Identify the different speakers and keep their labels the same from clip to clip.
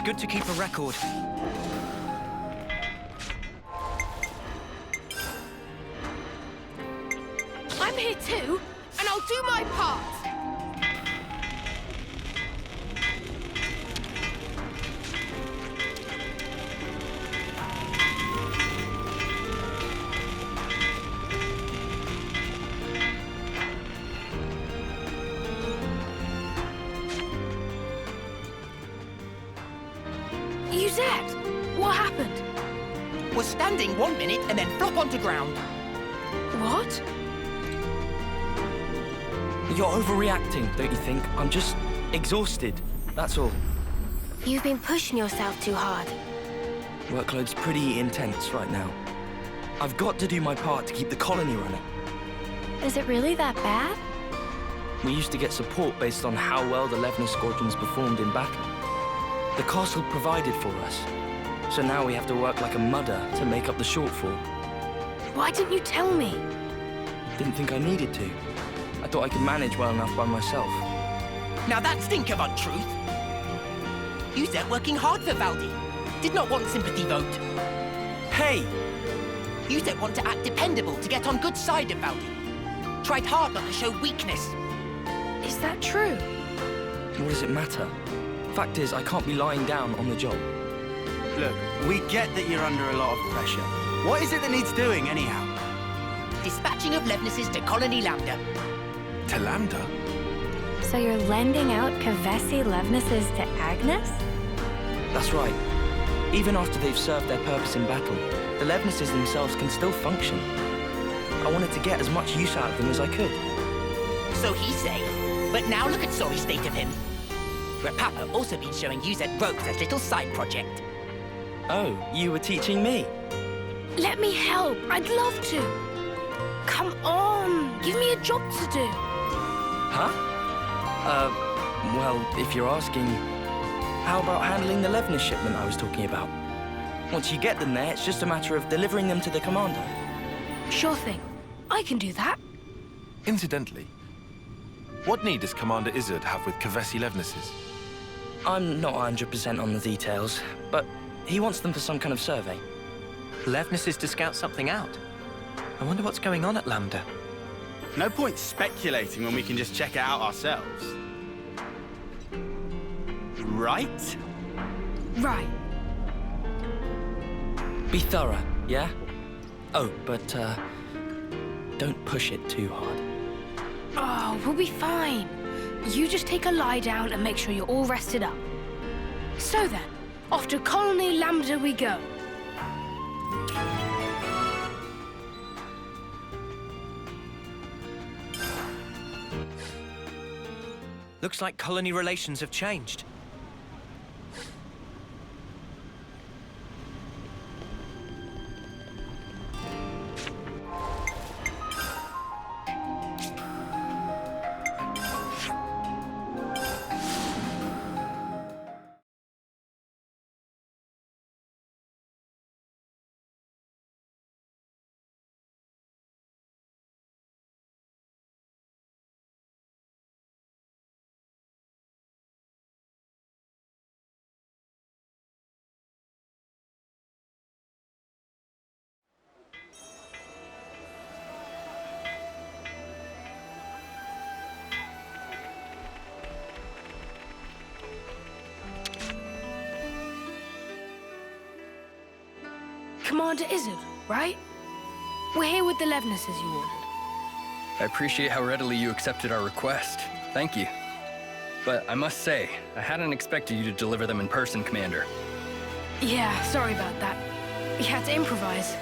Speaker 1: good to keep a record.
Speaker 2: I'm here too, and I'll do my part. Yuzette, what happened?
Speaker 3: We're standing 1 minute and then flop onto ground.
Speaker 2: What?
Speaker 1: You're overreacting, don't you think? I'm just exhausted, that's all.
Speaker 2: You've been pushing yourself too hard.
Speaker 1: Workload's pretty intense right now. I've got to do my part to keep the colony running.
Speaker 2: Is it really that bad?
Speaker 1: We used to get support based on how well the Levner squadrons performed in battle. The castle provided for us, so now we have to work like a mudder to make up the shortfall.
Speaker 2: Why didn't you tell me?
Speaker 1: Didn't think I needed to. I thought I could manage well enough by myself.
Speaker 3: Now that stink of untruth. Yuzette working hard for Valdi. Did not want sympathy vote.
Speaker 1: Hey!
Speaker 3: Yuzette want to act dependable to get on good side of Valdi. Tried hard not to show weakness.
Speaker 2: Is that true?
Speaker 1: What does it matter? Fact is, I can't be lying down on the job.
Speaker 4: Look, we get that you're under a lot of pressure. What is it that needs doing, anyhow?
Speaker 3: Dispatching of Levnesses to Colony Lambda.
Speaker 4: To Lambda?
Speaker 2: So you're lending out Kavesi Levnesses to Agnes?
Speaker 1: That's right. Even after they've served their purpose in battle, the Levnesses themselves can still function. I wanted to get as much use out of them as I could.
Speaker 3: So he say. But now look at sorry state of him. Where Papa also been showing Yuzette ropes as little side project.
Speaker 1: Oh, you were teaching me?
Speaker 2: Let me help. I'd love to. Come on. Give me a job to do.
Speaker 1: Huh? Well, if you're asking, how about handling the Levner shipment I was talking about? Once you get them there, it's just a matter of delivering them to the commander.
Speaker 2: Sure thing. I can do that.
Speaker 5: Incidentally, what need does Commander Izzard have with Kavesi Levnesses?
Speaker 1: I'm not 100% on the details, but he wants them for some kind of survey.
Speaker 6: Levnesses to scout something out. I wonder what's going on at Lambda.
Speaker 4: No point speculating when we can just check it out ourselves. Right?
Speaker 2: Right.
Speaker 1: Be thorough, yeah? Oh, but, don't push it too hard.
Speaker 2: Oh, we'll be fine. You just take a lie down and make sure you're all rested up. So then, off to Colony Lambda we go.
Speaker 6: Looks like colony relations have changed.
Speaker 2: Commander Izzard, right? We're here with the Levnesses you ordered.
Speaker 7: I appreciate how readily you accepted our request. Thank you. But I must say, I hadn't expected you to deliver them in person, Commander.
Speaker 2: Yeah, sorry about that. We had to improvise.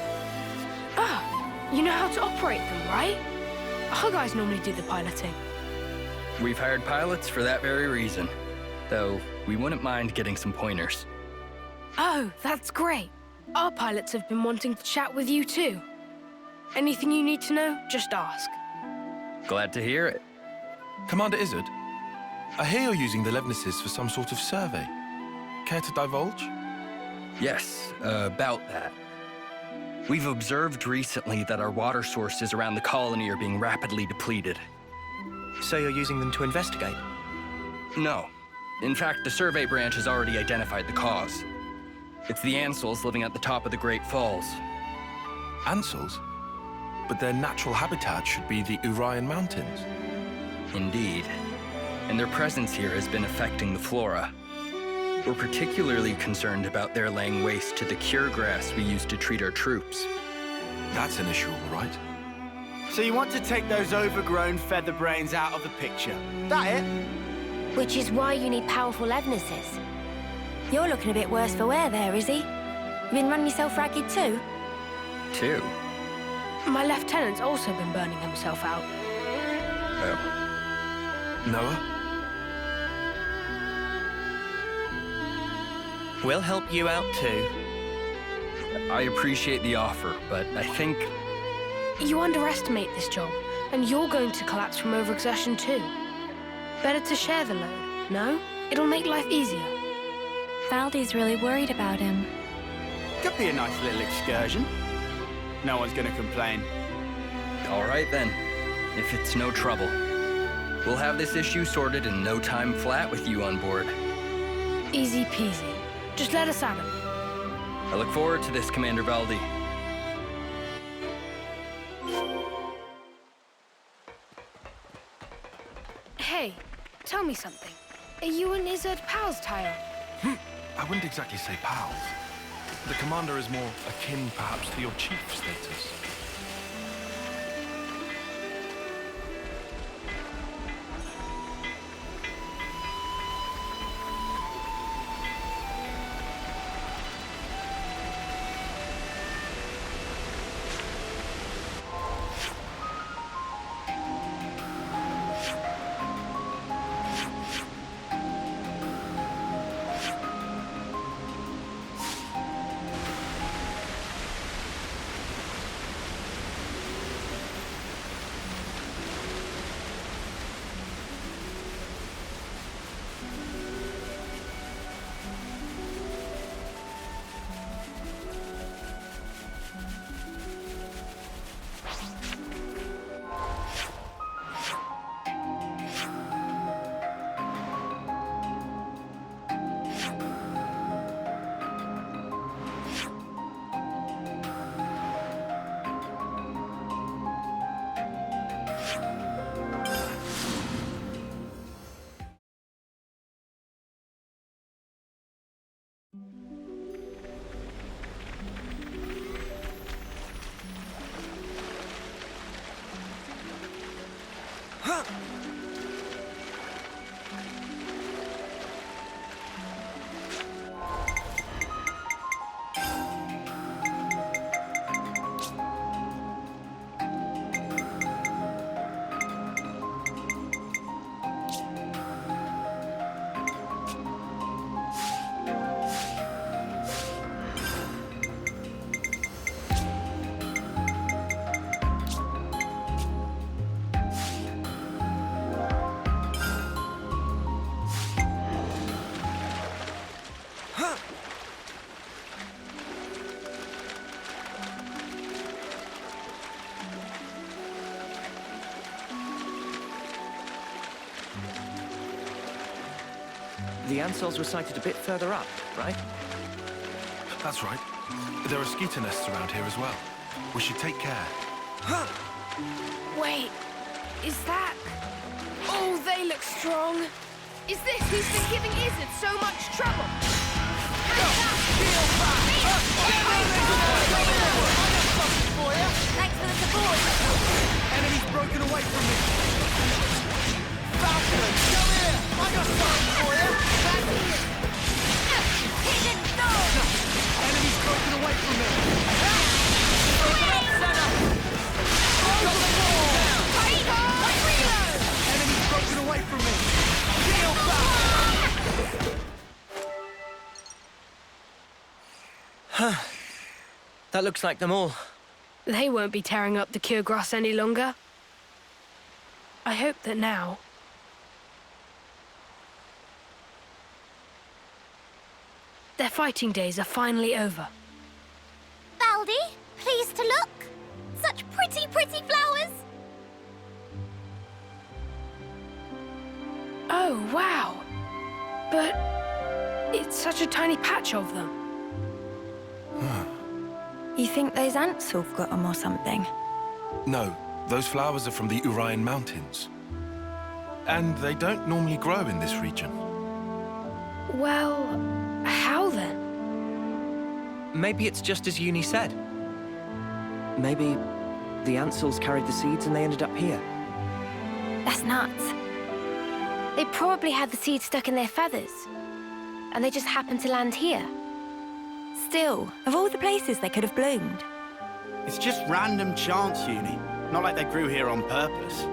Speaker 2: Ah, you know how to operate them, right? Our guys normally do the piloting.
Speaker 7: We've hired pilots for that very reason. Though, we wouldn't mind getting some pointers.
Speaker 2: Oh, that's great. Our pilots have been wanting to chat with you too. Anything you need to know, just ask.
Speaker 7: Glad to hear it.
Speaker 5: Commander Izzard, I hear you're using the Levnesses for some sort of survey. Care to divulge?
Speaker 7: Yes, about that. We've observed recently that our water sources around the colony are being rapidly depleted.
Speaker 6: So you're using them to investigate?
Speaker 7: No. In fact, the survey branch has already identified the cause. It's the Ansels living at the top of the Great Falls.
Speaker 5: Ansels? But their natural habitat should be the Urian Mountains.
Speaker 7: Indeed. And their presence here has been affecting the flora. We're particularly concerned about their laying waste to the cure grass we use to treat our troops.
Speaker 5: That's an issue, all right.
Speaker 4: So you want to take those overgrown feather brains out of the picture? That it?
Speaker 8: Which is why you need powerful Levnesses. You're looking a bit worse for wear there, Izzy. You been running yourself ragged too?
Speaker 7: Two?
Speaker 2: My lieutenant's also been burning himself out.
Speaker 7: Oh.
Speaker 5: Noah?
Speaker 6: We'll help you out too.
Speaker 7: I appreciate the offer, but I think...
Speaker 2: You underestimate this job, and you're going to collapse from overexertion too. Better to share the load, no? It'll make life easier.
Speaker 8: Valdi's really worried about him.
Speaker 4: Could be a nice little excursion. No one's gonna complain.
Speaker 7: All right then, if it's no trouble. We'll have this issue sorted in no time flat with you on board.
Speaker 2: Easy peasy. Just let us at him.
Speaker 7: I look forward to this, Commander Valdi.
Speaker 2: Hey, tell me something. Are you and Izzard pals, Tyre?
Speaker 5: I wouldn't exactly say pals. The commander is more akin, perhaps, to your chief status.
Speaker 6: The Ansels were sighted a bit further up, right?
Speaker 5: That's right. There are skeeter nests around here as well. We should take care.
Speaker 2: Wait, is that... Oh, they look strong. Is this who's been giving Izzard so much trouble?
Speaker 8: Thanks for the support.
Speaker 4: Enemy's broken away from me. Falcon, come here! I got something for you!
Speaker 8: He didn't know.
Speaker 4: Enemy's broken away from me. Open up, center! Got the wall!
Speaker 8: Reload.
Speaker 4: Enemy's broken away from me. Deal back!
Speaker 6: That looks like them all.
Speaker 2: They won't be tearing up the cure grass any longer. I hope that now... their fighting days are finally over.
Speaker 8: Valdi, pleased to look. Such pretty, pretty flowers.
Speaker 2: Oh, wow. But it's such a tiny patch of them.
Speaker 8: You think those ants have got them or something?
Speaker 5: No, those flowers are from the Urian Mountains. And they don't normally grow in this region.
Speaker 2: Well, how then?
Speaker 6: Maybe it's just as Uni said. Maybe the Ansels carried the seeds and they ended up here.
Speaker 8: That's nuts. They probably had the seeds stuck in their feathers. And they just happened to land here. Still, of all the places they could have bloomed.
Speaker 9: It's just random chance, Uni. Not like they grew here on purpose.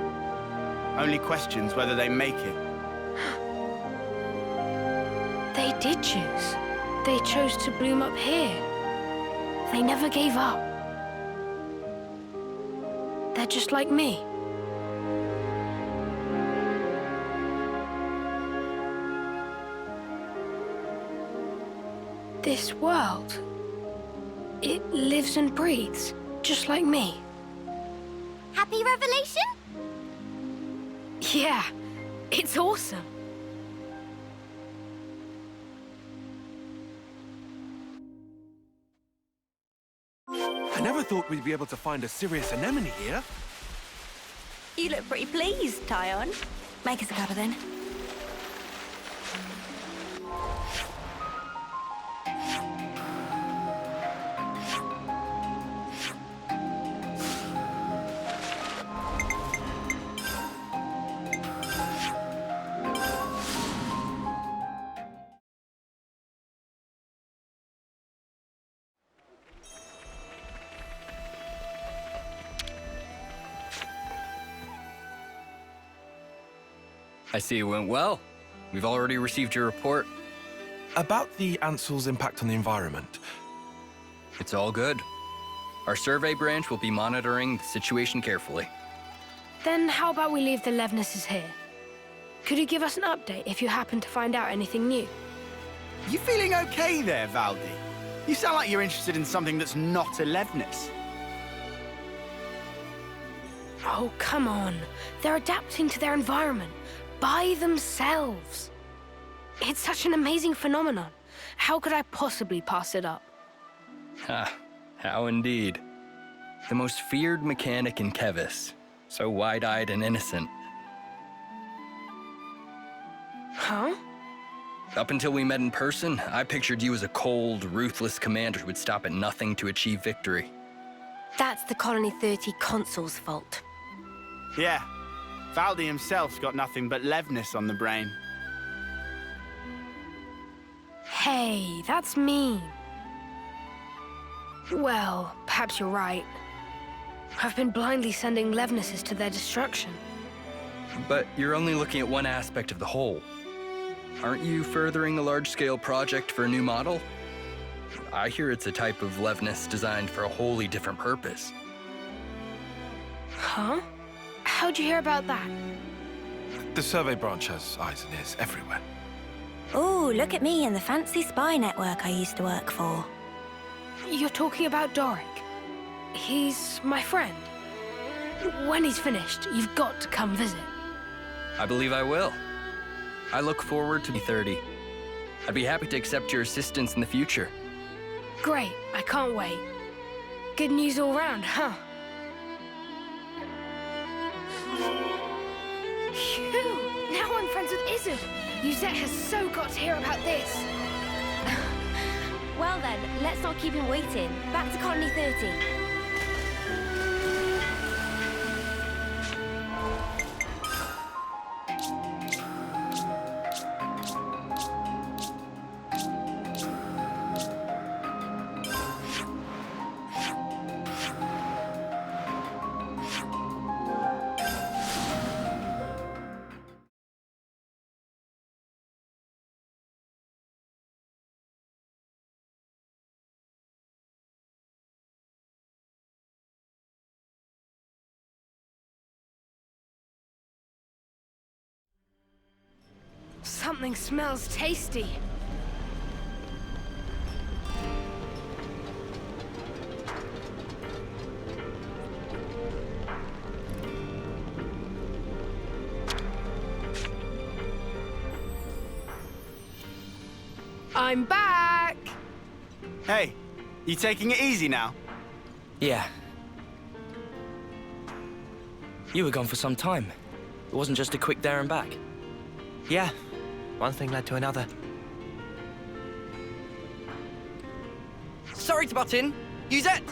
Speaker 9: Only questions whether they make it.
Speaker 2: They did choose. They chose to bloom up here. They never gave up. They're just like me. This world, it lives and breathes, just like me.
Speaker 8: Happy revelation?
Speaker 2: Yeah, it's awesome.
Speaker 4: I never thought we'd be able to find a serious anemone here.
Speaker 8: You look pretty pleased, Tyon. Make us a cuppa then.
Speaker 7: I see it went well. We've already received your report.
Speaker 5: About the Ansel's impact on the environment.
Speaker 7: It's all good. Our survey branch will be monitoring the situation carefully.
Speaker 2: Then how about we leave the Levnesses here? Could you give us an update if you happen to find out anything new?
Speaker 9: You feeling okay there, Valdi? You sound like you're interested in something that's not a Levnis.
Speaker 2: Oh, come on. They're adapting to their environment by themselves. It's such an amazing phenomenon. How could I possibly pass it up?
Speaker 7: Ha, how indeed. The most feared mechanic in Kevis. So wide-eyed and innocent.
Speaker 2: Huh?
Speaker 7: Up until we met in person, I pictured you as a cold, ruthless commander who would stop at nothing to achieve victory.
Speaker 8: That's the Colony 30 Consul's fault.
Speaker 9: Yeah, Valdi himself's got nothing but Levnis on the brain.
Speaker 2: Hey, that's mean. Well, perhaps you're right. I've been blindly sending Levnesses to their destruction.
Speaker 7: But you're only looking at one aspect of the whole. Aren't you furthering a large-scale project for a new model? I hear it's a type of Levnis designed for a wholly different purpose.
Speaker 2: Huh? How'd you hear about that?
Speaker 5: The survey branch has eyes and ears everywhere.
Speaker 8: Oh, look at me and the fancy spy network I used to work for.
Speaker 2: You're talking about Doric. He's my friend. When he's finished, you've got to come visit.
Speaker 7: I believe I will. I look forward to B30. I'd be happy to accept your assistance in the future.
Speaker 2: Great, I can't wait. Good news all round, huh? Phew! Now I'm friends with Izzard. Yuzette has so got to hear about this.
Speaker 8: Well then, let's not keep him waiting. Back to Colony 30.
Speaker 2: Something smells tasty. I'm back!
Speaker 9: Hey, you taking it easy now?
Speaker 1: Yeah. You were gone for some time. It wasn't just a quick there and back.
Speaker 6: Yeah, one thing led to another.
Speaker 4: Sorry to butt in. Yuzette!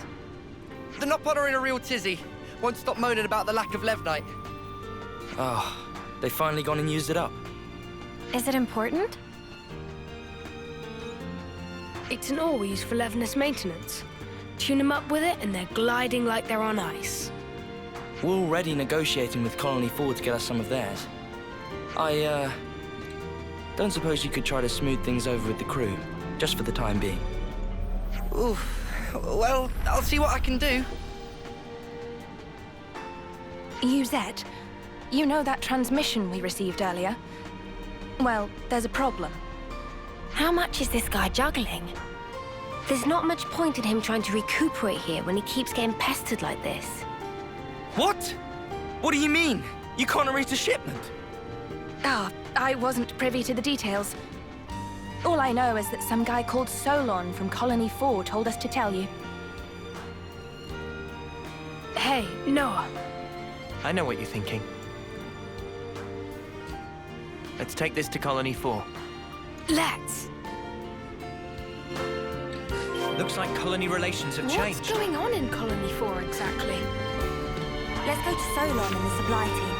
Speaker 4: The Nopod are in a real tizzy. Won't stop moaning about the lack of Levnite.
Speaker 1: Oh, they finally gone and used it up.
Speaker 8: Is it important?
Speaker 2: It's an ore we use for Levnus maintenance. Tune them up with it and they're gliding like they're on ice.
Speaker 1: We're already negotiating with Colony 4 to get us some of theirs. I, don't suppose you could try to smooth things over with the crew, just for the time being.
Speaker 4: Ooh, well, I'll see what I can do.
Speaker 8: Yuzette, you know that transmission we received earlier? Well, there's a problem. How much is this guy juggling? There's not much point in him trying to recuperate here when he keeps getting pestered like this.
Speaker 1: What? What do you mean? You can't erase a shipment?
Speaker 8: Ah, I wasn't privy to the details. All I know is that some guy called Solon from Colony 4 told us to tell you.
Speaker 2: Hey, Noah.
Speaker 6: I know what you're thinking. Let's take this to Colony 4.
Speaker 2: Let's.
Speaker 6: Looks like colony relations have changed.
Speaker 2: What's going on in Colony 4 exactly?
Speaker 8: Let's go to Solon and the supply team.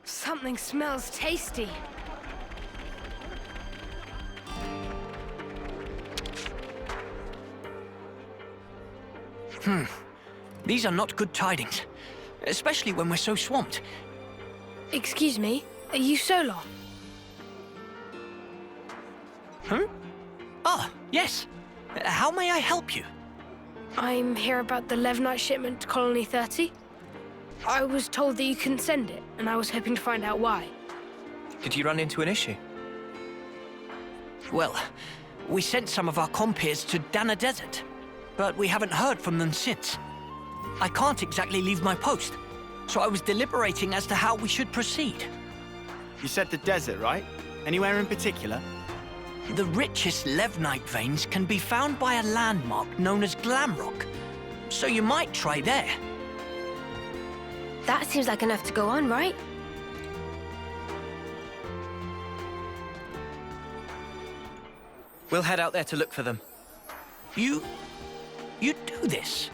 Speaker 2: Something smells tasty.
Speaker 4: These are not good tidings, especially when we're so swamped.
Speaker 2: Excuse me, are you Solon?
Speaker 4: Ah, yes. How may I help you?
Speaker 2: I'm here about the Levnite shipment to Colony 30. I was told that you couldn't send it, and I was hoping to find out why.
Speaker 6: Did you run into an issue?
Speaker 4: Well, we sent some of our compeers to Dana Desert, but we haven't heard from them since. I can't exactly leave my post, so I was deliberating as to how we should proceed.
Speaker 9: You said the desert, right? Anywhere in particular?
Speaker 4: The richest Levnite veins can be found by a landmark known as Glamrock, so you might try there.
Speaker 2: That seems like enough to go on, right?
Speaker 6: We'll head out there to look for them.
Speaker 4: You do this?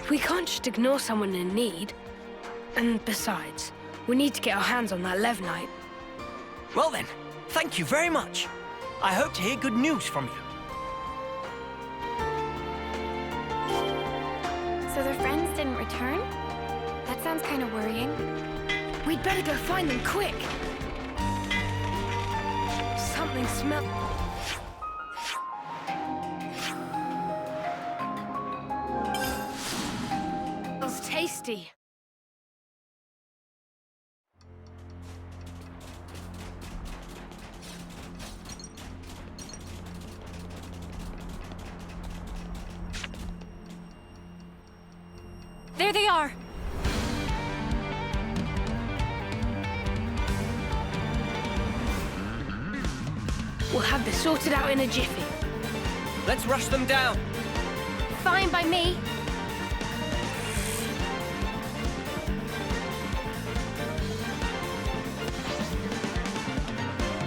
Speaker 2: We can't just ignore someone in need. And besides, we need to get our hands on that Levnite.
Speaker 4: Well then, thank you very much. I hope to hear good news from you.
Speaker 8: So their friends didn't return? That sounds kind of worrying.
Speaker 2: We'd better go find them quick. Something smells tasty.
Speaker 8: There they are!
Speaker 2: We'll have this sorted out in a jiffy.
Speaker 6: Let's rush them down.
Speaker 8: Fine by me.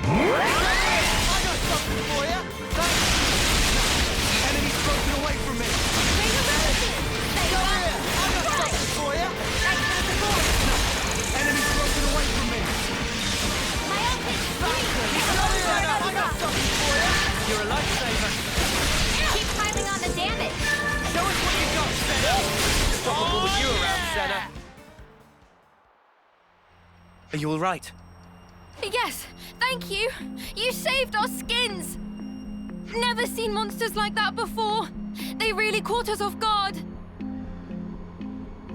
Speaker 4: I got something for you. Enemy's broken away from me. Go here. I got something for you. Enemy's broken away from me. Go here. I got something for you.
Speaker 6: You're a lifesaver.
Speaker 8: Keep piling on the damage.
Speaker 6: Show us what you got, Senna. Unstoppable with you around, Senna. Are you all right?
Speaker 8: Yes, thank you. You saved our skins. Never seen monsters like that before. They really caught us off guard.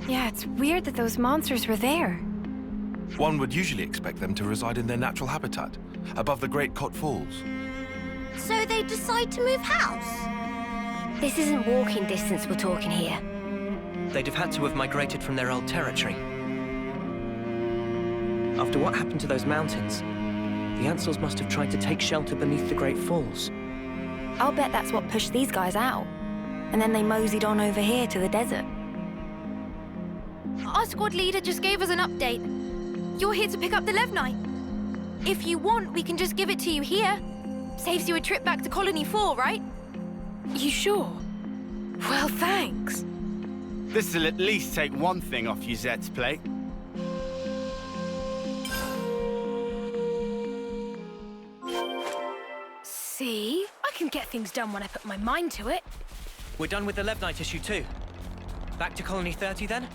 Speaker 8: Yeah, it's weird that those monsters were there.
Speaker 5: One would usually expect them to reside in their natural habitat, above the Great Cot Falls.
Speaker 10: So they decide to move house?
Speaker 8: This isn't walking distance we're talking here.
Speaker 6: They'd have had to have migrated from their old territory. After what happened to those mountains, the Ansels must have tried to take shelter beneath the Great Falls.
Speaker 8: I'll bet that's what pushed these guys out. And then they moseyed on over here to the desert.
Speaker 10: Our squad leader just gave us an update. You're here to pick up the Levnite. If you want, we can just give it to you here. Saves you a trip back to Colony 4, right?
Speaker 2: You sure? Well, thanks.
Speaker 9: This'll at least take one thing off Yuzette's plate.
Speaker 2: See? I can get things done when I put my mind to it.
Speaker 6: We're done with the Levnite issue too. Back to Colony 30 then?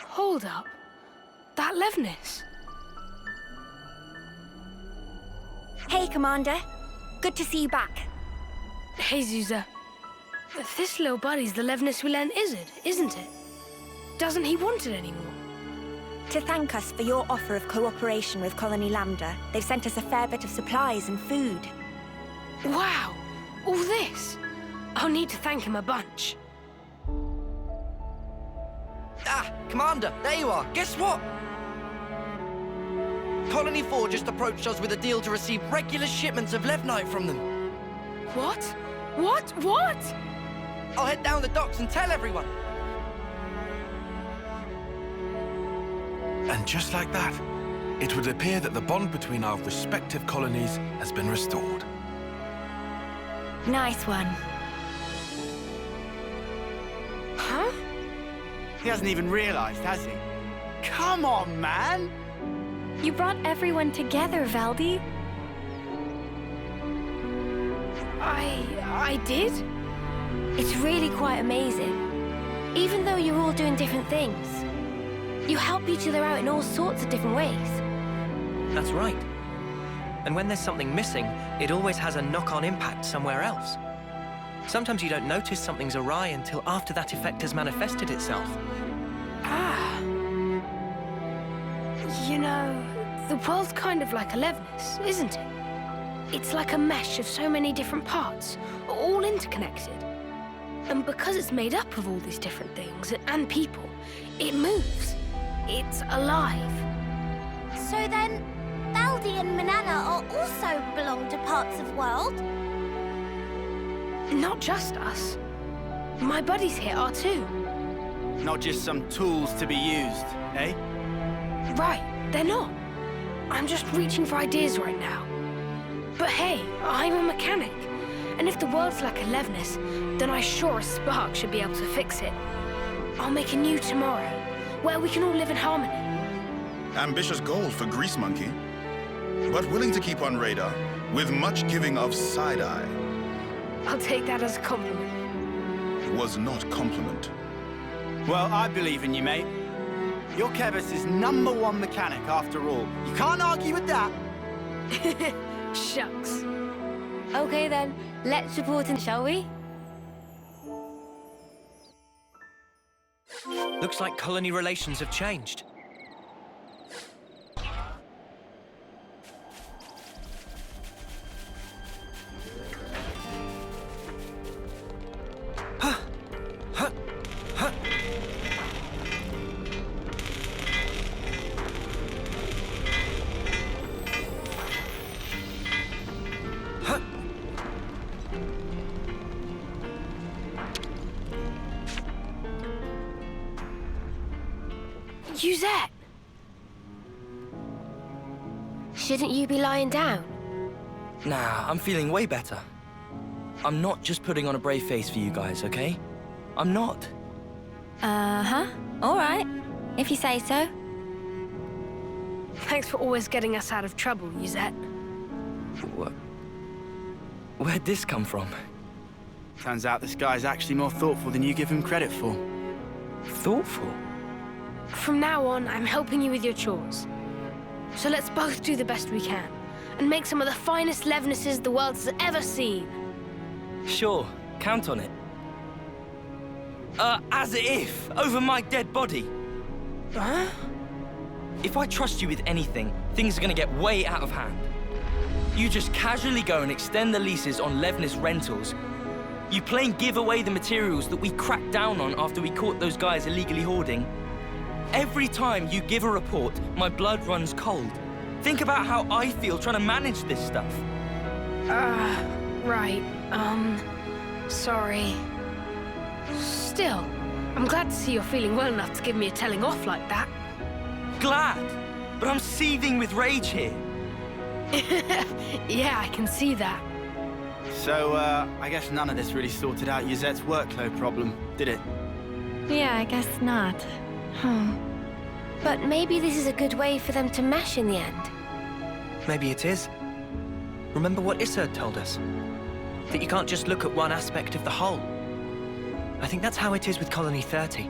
Speaker 2: Hold up. That Levnis.
Speaker 8: Hey, Commander. Good to see you back.
Speaker 2: Hey, Zuza. This little buddy's the Levnis we lent Izzard, isn't it? Doesn't he want it anymore?
Speaker 8: To thank us for your offer of cooperation with Colony Lambda, they've sent us a fair bit of supplies and food.
Speaker 2: Wow! All this? I'll need to thank him a bunch.
Speaker 4: Ah, Commander, there you are. Guess what? Colony 4 just approached us with a deal to receive regular shipments of Levnite from them.
Speaker 2: What? What?
Speaker 4: I'll head down the docks and tell everyone.
Speaker 5: And just like that, it would appear that the bond between our respective colonies has been restored.
Speaker 8: Nice one.
Speaker 2: Huh?
Speaker 9: He hasn't even realized, has he? Come on, man!
Speaker 8: You brought everyone together, Valdi.
Speaker 2: I did?
Speaker 8: It's really quite amazing. Even though you're all doing different things, you help each other out in all sorts of different ways.
Speaker 6: That's right. And when there's something missing, it always has a knock-on impact somewhere else. Sometimes you don't notice something's awry until after that effect has manifested itself.
Speaker 2: Ah. You know, the world's kind of like a Levnis, isn't it? It's like a mesh of so many different parts, all interconnected. And because it's made up of all these different things and people, it moves. It's alive.
Speaker 10: So then, Valdi and Manana are also belong to parts of world?
Speaker 2: Not just us. My buddies here are too.
Speaker 9: Not just some tools to be used, eh?
Speaker 2: Right, they're not. I'm just reaching for ideas right now. But hey, I'm a mechanic. And if the world's like a Levnis, then I sure as Spark should be able to fix it. I'll make a new tomorrow, where we can all live in harmony.
Speaker 11: Ambitious goal for Grease Monkey, but willing to keep on radar, with much giving of side-eye.
Speaker 2: I'll take that as a compliment.
Speaker 11: Was not compliment.
Speaker 9: Well, I believe in you, mate. You're Kevis's #1 mechanic, after all. You can't argue with that.
Speaker 2: Shucks.
Speaker 8: Okay then, let's report in, shall we?
Speaker 6: Looks like colony relations have changed.
Speaker 2: Yuzette!
Speaker 8: Shouldn't you be lying down?
Speaker 1: Nah, I'm feeling way better. I'm not just putting on a brave face for you guys, okay? I'm not.
Speaker 8: Uh-huh. All right, if you say so.
Speaker 2: Thanks for always getting us out of trouble, Yuzette.
Speaker 1: What? Where'd this come from?
Speaker 9: Turns out this guy's actually more thoughtful than you give him credit for.
Speaker 1: Thoughtful?
Speaker 2: From now on, I'm helping you with your chores. So let's both do the best we can, and make some of the finest Levnesses the world has ever seen.
Speaker 1: Sure, count on it. As if, over my dead body.
Speaker 2: Huh?
Speaker 1: If I trust you with anything, things are gonna get way out of hand. You just casually go and extend the leases on Levnis rentals. You plain give away the materials that we cracked down on after we caught those guys illegally hoarding. Every time you give a report, my blood runs cold. Think about how I feel trying to manage this stuff.
Speaker 2: Right. Sorry. Still, I'm glad to see you're feeling well enough to give me a telling off like that.
Speaker 1: Glad, but I'm seething with rage here.
Speaker 2: Yeah, I can see that.
Speaker 9: So, I guess none of this really sorted out Yuzette's workload problem, did it?
Speaker 8: Yeah, I guess not. But maybe this is a good way for them to mesh in the end.
Speaker 6: Maybe it is. Remember what Iserd told us? That you can't just look at one aspect of the whole. I think that's how it is with Colony 30.